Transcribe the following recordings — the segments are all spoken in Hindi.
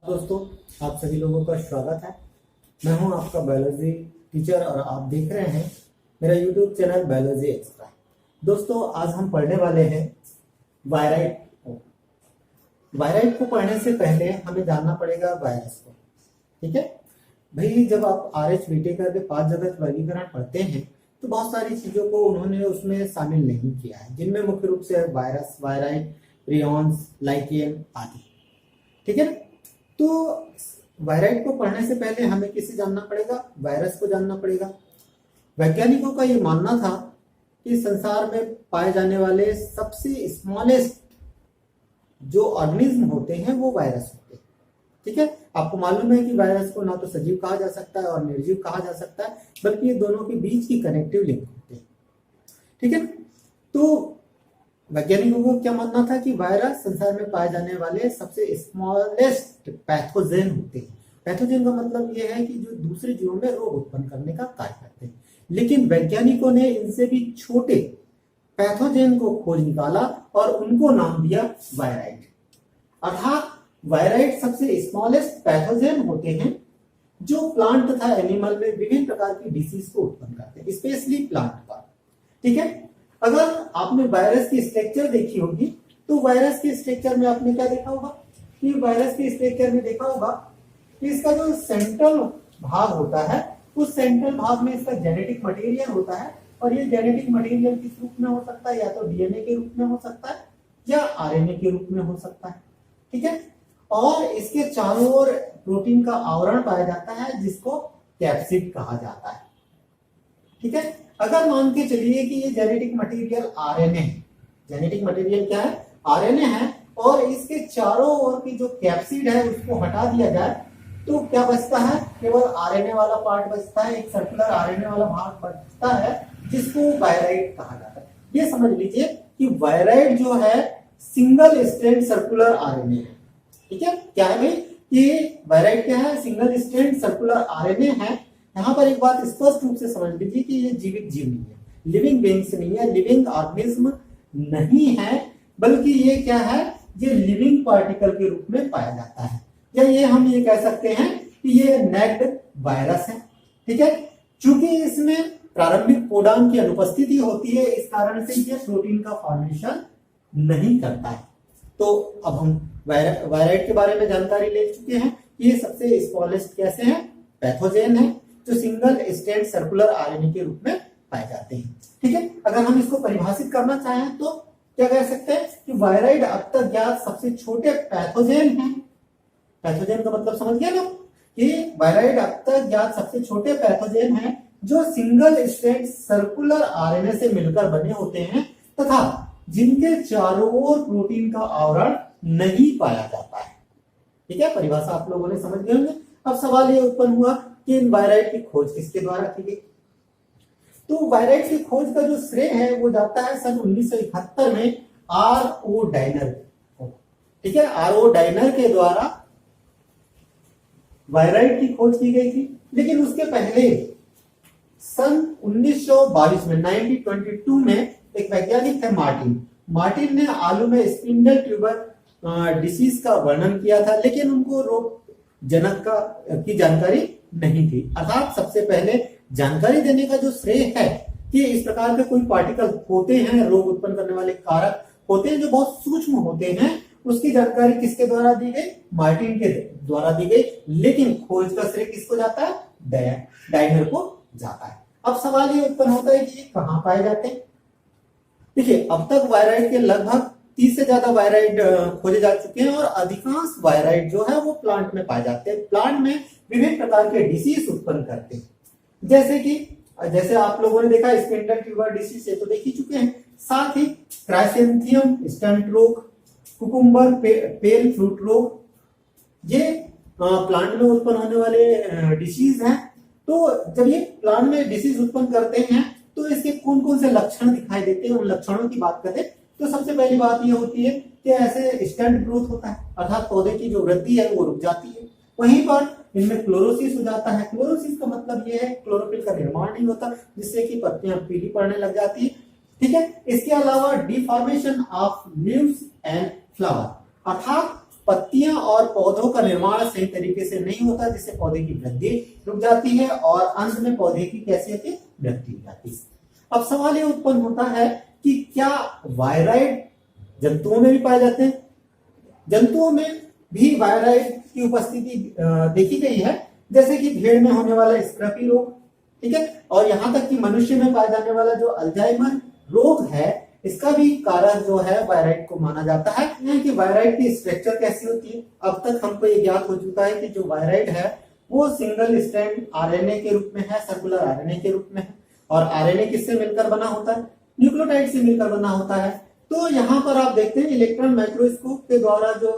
दोस्तों, आप सभी लोगों का स्वागत है। मैं हूं आपका बायोलॉजी टीचर और आप देख रहे हैं मेरा यूट्यूब चैनल बायोलॉजी एक्स्ट्रा। दोस्तों, आज हम पढ़ने वाले हैं वायराइड को। वायराइड को पढ़ने से पहले हमें जानना पड़ेगा वायरस को। ठीक है भाई, जब आप RH BT करके 5 जगत वर्गीकरण पढ़ते हैं तो बहुत सारी चीजों को उन्होंने उसमें शामिल नहीं किया है, जिनमें मुख्य रूप से वायरस, वायराइड, प्रियॉन्स, लाइकेन आदि। ठीक है, तो वायराइड को पढ़ने से पहले हमें किसे जानना पड़ेगा? वायरस को जानना पड़ेगा। वैज्ञानिकों का ये मानना था कि संसार में पाए जाने वाले सबसे स्मॉलेस्ट जो ऑर्गेनिज्म होते हैं वो वायरस होते हैं। ठीक है, आपको मालूम है कि वायरस को ना तो सजीव कहा जा सकता है और निर्जीव कहा जा सकता है, बल्कि ये दोनों के बीच की कनेक्टिव लिंक होते हैं। ठीक है, तो वैज्ञानिकों को क्या मानना था कि वायरस संसार में पाए जाने वाले सबसे स्मॉलेस्ट पैथोजेन होते हैं। पैथोजेन का मतलब यह है कि जो दूसरे जीवों में रोग उत्पन्न करने का कार्य करते हैं। लेकिन वैज्ञानिकों ने इनसे भी छोटे पैथोजेन को खोज निकाला और उनको नाम दिया वायराइड। अर्थात वायराइड सबसे स्मॉलेस्ट पैथोजेन होते हैं जो प्लांट तथा एनिमल में विभिन्न प्रकार की डिसीज को उत्पन्न करते हैं, स्पेशली प्लांट पर। ठीक है, अगर आपने वायरस की स्ट्रक्चर देखी होगी तो वायरस के स्ट्रक्चर में आपने क्या देखा होगा कि वायरस के स्ट्रक्चर में देखा होगा कि इसका जो सेंट्रल भाग होता है उस सेंट्रल भाग में इसका जेनेटिक मटेरियल होता है, और ये जेनेटिक मटेरियल किस रूप में हो सकता है? या तो DNA के रूप में हो सकता है या RNA के रूप में हो सकता है। ठीक है, और इसके चारों ओर प्रोटीन का आवरण पाया जाता है जिसको कैप्सिड कहा जाता है। ठीक है, अगर मान के चलिए कि ये जेनेटिक मटेरियल RNA है, जेनेटिक मटेरियल क्या है? RNA है, और इसके चारों ओर की जो कैप्सिड है उसको हटा दिया जाए तो क्या बचता है? केवल RNA वाला पार्ट बचता है, एक सर्कुलर RNA वाला भाग बचता है जिसको वायराइड कहा जाता है। ये समझ लीजिए कि वायराइड जो है सिंगल स्ट्रैंड सर्कुलर RNA है। ठीक है, क्या है भाई? ये वायराइड क्या है? सिंगल स्ट्रैंड सर्कुलर RNA है। यहाँ पर एक बात स्पष्ट रूप से समझ लीजिए कि ये जीवित जीव नहीं है, लिविंग बीइंग्स नहीं है, लिविंग ऑर्गेनिज्म नहीं है, बल्कि ये क्या है? ये लिविंग पार्टिकल के रूप में पाया जाता है, या ये हम ये कह सकते हैं कि ये नेक्ड वायरस है। ठीक है, चूंकि इसमें प्रारंभिक कोडान की अनुपस्थिति होती है, इस कारण से ये प्रोटीन का फॉर्मेशन नहीं करता है। तो अब हम वायराइड के बारे में जानकारी ले चुके हैं। ये सबसे स्मॉलेस्ट कैसे है? पैथोजेन है जो सिंगल स्ट्रैंड सर्कुलर RNA के रूप में पाए जाते हैं। ठीक है, अगर हम इसको परिभाषित करना चाहें तो क्या कह सकते हैं कि वायराइड अब तक ज्ञात सबसे छोटे पैथोजेन हैं। पैथोजेन का मतलब समझ गया ना कि वायराइड अब तक ज्ञात सबसे छोटे पैथोजेन हैं जो सिंगल स्ट्रैंड सर्कुलर RNA से मिलकर बने होते हैं तथा जिनके चारों ओर प्रोटीन का आवरण नहीं पाया जाता है। ठीक है, परिभाषा आप लोगों ने समझ गए होंगे। अब सवाल ये उत्पन्न हुआ कि इन वायराइड की खोज किसके द्वारा की गई? तो वायराइड की खोज का जो श्रेय है वो जाता है सन 1971 में R.O. डायनर को। ठीक है, R.O. डायनर के द्वारा वायराइड की खोज की गई थी। लेकिन उसके पहले सन 1922 में 1922 में एक वैज्ञानिक थे मार्टिन ने आलू में स्पिंडल ट्यूबर डिसीज का वर्णन किया था, लेकिन उनको रोग जनक की जानकारी नहीं थी। अर्थात सबसे पहले जानकारी देने का जो श्रेय है कि इस प्रकार के कोई पार्टिकल होते हैं, रोग उत्पन्न करने वाले कारक होते हैं जो बहुत सूक्ष्म होते हैं, उसकी जानकारी किसके द्वारा दी गई? मार्टिन के द्वारा दी गई। लेकिन खोज का श्रेय किसको जाता है? डायनर को जाता है। अब सवाल ये उत्पन्न होता है कि ये कहाँ पाए जाते हैं? देखिए, अब तक वायराइड के लगभग 30 से ज्यादा वायराइड खोजे जा चुके हैं, और अधिकांश वायराइड जो है वो प्लांट में पाए जाते हैं। प्लांट में विभिन्न प्रकार के डिसीज उत्पन्न करते हैं, जैसे आप लोगों ने देखा स्पिंडल ट्यूबर डिसीज, तो देख ही चुके हैं। साथ ही क्राइसेंथियम स्टंट रोग, कुकुम्बर पेल फ्रूट रोग, ये प्लांट में उत्पन्न होने वाले डिसीज हैं। तो जब ये प्लांट में डिसीज उत्पन्न करते हैं तो इसके कौन कौन से लक्षण दिखाई देते हैं, उन लक्षणों की बात करें तो सबसे पहली बात यह होती है कि ऐसे स्टंट ग्रोथ होता है, अर्थात पौधे की जो वृद्धि है वो रुक जाती है। वहीं पर इनमें क्लोरोसिस हो जाता है। क्लोरोसिस का मतलब यह है क्लोरोफिल का निर्माण नहीं होता, जिससे कि पत्तियां पीली पड़ने लग जाती है। ठीक है, इसके अलावा deformation of leaves and flower, अर्थात पत्तियां और पौधों का निर्माण सही तरीके से नहीं होता, जिससे पौधे की वृद्धि रुक जाती है और अंत में पौधे की कैसी वृद्धि हो जाती है। अब सवाल ये उत्पन्न होता है कि क्या वायराइड जंतुओं में भी पाए जाते हैं? जंतुओं में भी वायराइड की उपस्थिति देखी गई है, जैसे कि भेड़ में होने वाला स्क्रबी रोग, ठीक है, और यहाँ तक कि मनुष्य में पाया जाने वाला जो अल्जाइमर रोग है, इसका भी कारण जो है वायराइड को माना जाता है। कि वायराइड की स्ट्रक्चर कैसी होती है, अब तक हमको ये ज्ञात हो चुका है कि जो वायराइड है वो सिंगल स्ट्रैंड आरएनए के रूप में है, सर्कुलर आरएनए के रूप में है, और आरएनए किससे मिलकर बना होता है? न्यूक्लियोटाइड से मिलकर बना होता है। तो यहाँ पर आप देखते हैं इलेक्ट्रॉन माइक्रोस्कोप के द्वारा जो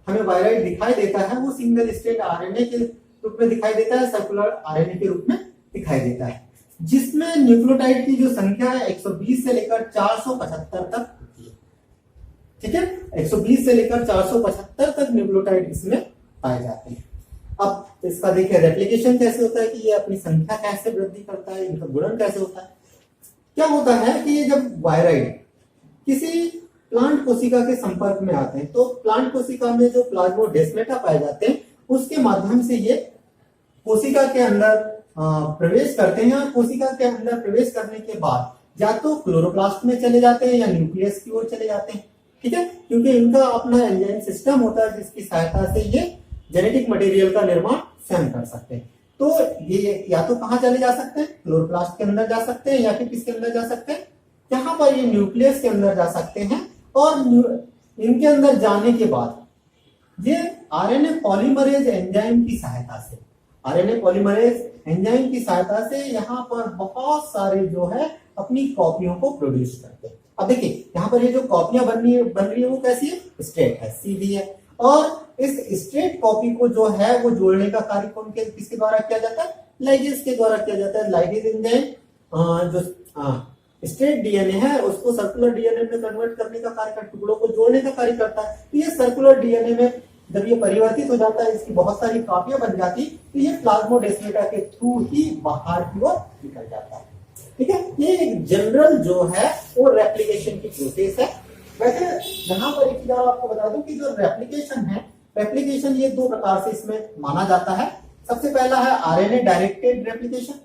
हमें वायराइड दिखाई देता है वो सिंगल स्ट्रैंड आरएनए के रूप में दिखाई देता है, सर्कुलर आरएनए के रूप में दिखाई देता है, जिसमें न्यूक्लियोटाइड की जो संख्या है 120 से लेकर 475 तक होती है। ठीक है, 120 से लेकर 475 तक न्यूक्लियोटाइड इसमें पाए जाते हैं। अब इसका देखिए रेप्लिकेशन कैसे होता है, कि ये अपनी संख्या कैसे वृद्धि करता है, इनका गुणन कैसे होता है। क्या होता है कि ये जब वायराइड किसी प्लांट कोशिका के संपर्क में आते हैं तो प्लांट कोशिका में जो प्लाज्मोडेस्माटा पाए जाते हैं उसके माध्यम से ये कोशिका के अंदर प्रवेश करते हैं, और कोशिका के अंदर प्रवेश करने के बाद या तो क्लोरोप्लास्ट में चले जाते हैं या न्यूक्लियस की ओर चले जाते हैं। ठीक है, क्योंकि इनका अपना एंजाइम सिस्टम होता है जिसकी सहायता से ये जेनेटिक मटेरियल का निर्माण स्वयं कर सकते हैं। तो ये या तो कहां चले जा सकते हैं, क्लोरोप्लास्ट के अंदर जा सकते हैं, या फिर किसके अंदर जा सकते हैं, यहाँ पर ये न्यूक्लियस के अंदर जा सकते हैं। और इनके अंदर जाने के बाद ये आरएनए पॉलीमरेज एंजाइम की सहायता से, आरएनए पॉलीमरेज एंजाइम की सहायता से यहाँ पर बहुत सारे जो है अपनी कॉपियों को प्रोड्यूस करते हैं। अब देखिए यहाँ पर ये जो कॉपियां बन रही है वो कैसी है, स्ट्रेट है, सीधी है, और इस स्ट्रेट कॉपी को जो है वो जोड़ने का कार्य कौन के किसके द्वारा किया जाता है, लाइगेज के द्वारा किया जाता है। लाइगेज एंजाइम जो स्ट्रेट डीएनए है उसको सर्कुलर डीएनए में कन्वर्ट करने का कार्य, टुकड़ों को जोड़ने का कार्य करता है। तो ये सर्कुलर डीएनए में जब ये परिवर्तित हो जाता है, इसकी बहुत सारी कॉपियां बन जाती, तो ये प्लाज्मोडेस्माटा के थ्रू ही बाहर की ओर निकल जाता है। ठीक है, ये एक जनरल जो है वो रेप्लिकेशन की प्रोसेस है। वैसे यहाँ पर एक चीज आपको बता दूं कि जो रेप्लिकेशन है, रेप्लिकेशन ये दो प्रकार से इसमें माना जाता है। सबसे पहला है आरएनए डायरेक्टेड रेप्लिकेशन।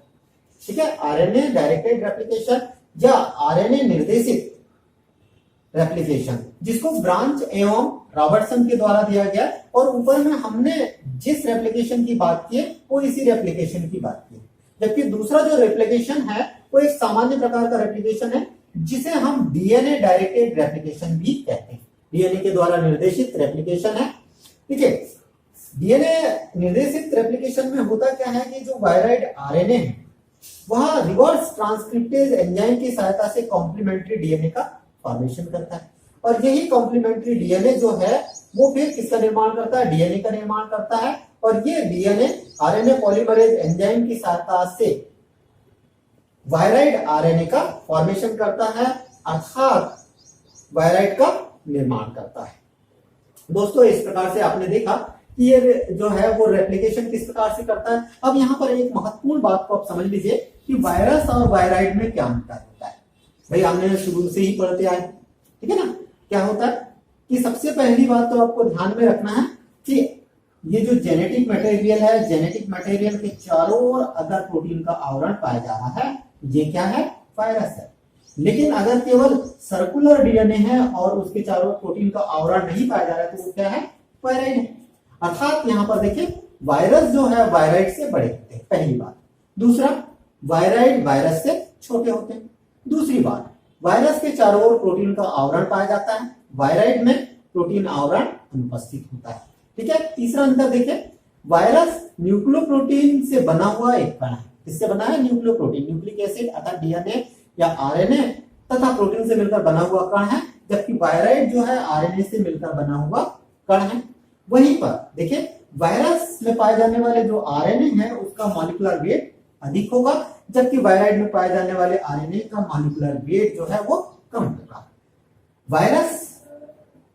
ठीक है, आरएनए डायरेक्टेड रेप्लिकेशन या आरएनए निर्देशित रेप्लिकेशन, जिसको ब्रांच एवं रॉबर्टसन के द्वारा दिया गया, और ऊपर में हमने जिस रेप्लिकेशन की बात की वो इसी रेप्लिकेशन की बात की। जबकि दूसरा जो रेप्लिकेशन है वो एक सामान्य प्रकार का रेप्लिकेशन है जिसे हम डीएनए डायरेक्टेड रेप्लिकेशन भी कहते हैं। डीएनए के द्वारा निर्देशित रेप्लिकेशन है। ठीक है, डीएनए निर्देशित रेप्लिकेशन में होता क्या है कि जो वायराइड आरएनए है वह रिवर्स ट्रांसक्रिप्टेज एंजाइम की सहायता से कॉम्प्लीमेंट्री डीएनए का फॉर्मेशन करता है, और यही कॉम्प्लीमेंट्री डीएनए जो है वो फिर किसका निर्माण करता है, डीएनए का निर्माण करता है। और ये डीएनए आरएनए पॉलीमरेज एंजाइम की सहायता से वायराइड आरएनए का फॉर्मेशन करता है, अर्थात वायराइड का निर्माण करता है। दोस्तों इस प्रकार से आपने देखा कि ये जो है वो रेप्लिकेशन किस प्रकार से करता है। अब यहाँ पर एक महत्वपूर्ण बात को आप समझ लीजिए कि वायरस और वायराइड में क्या अंतर होता है। भाई हमने शुरू से ही पढ़ते आए, ठीक है ना। क्या होता है कि सबसे पहली बात तो आपको ध्यान में रखना है कि ये जो जेनेटिक मटेरियल है, जेनेटिक मटेरियल के चारों ओर अगर प्रोटीन का आवरण पाया जा रहा है, ये क्या है, वायरस है। लेकिन अगर केवल सर्कुलर डीएनए है और उसके चारों ओर प्रोटीन का आवरण नहीं पाया जा रहा है तो वो क्या है, वायराइड है। अर्थात यहाँ पर देखिए वायरस जो है वायराइड से बड़े होते हैं, पहली बात। दूसरा, वायराइड वायरस से छोटे होते हैं। दूसरी बात, वायरस के चारों ओर प्रोटीन का आवरण पाया जाता है, वायराइड में प्रोटीन आवरण अनुपस्थित होता है। ठीक है। तीसरा अंतर देखिए, वायरस न्यूक्लियोप्रोटीन से बना हुआ एक कण है। किससे बना है, न्यूक्लियोप्रोटीन, न्यूक्लिक एसिड अर्थात डीएनए या आरएनए तथा प्रोटीन से मिलकर बना हुआ कण है, जबकि वायराइड जो है आरएनए से मिलकर बना हुआ कण है। वहीं पर देखिए वायरस में पाए जाने वाले जो आरएनए है उसका मॉलिक्यूलर वेट अधिक होगा, जबकि वायराइड में पाए जाने वाले आरएनए का मॉलिक्यूलर वेट जो है वो कम होगा। वायरस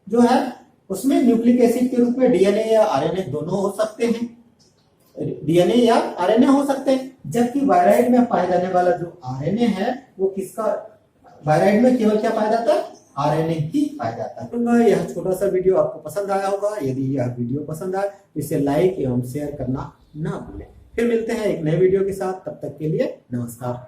जो है उसमें न्यूक्लिक एसिड के रूप में डीएनए या आरएनए दोनों हो सकते हैं, डीएनए या आरएनए हो सकते हैं, जबकि वायराइड में पाए जाने वाला जो आरएनए है वो किसका, वायराइड में केवल क्या पाया जाता है, आरएनए ही पाया जाता है। यह छोटा सा वीडियो आपको पसंद आया होगा। यदि यह वीडियो पसंद आए तो इसे लाइक एवं शेयर करना ना भूलें। फिर मिलते हैं एक नए वीडियो के साथ, तब तक के लिए नमस्कार।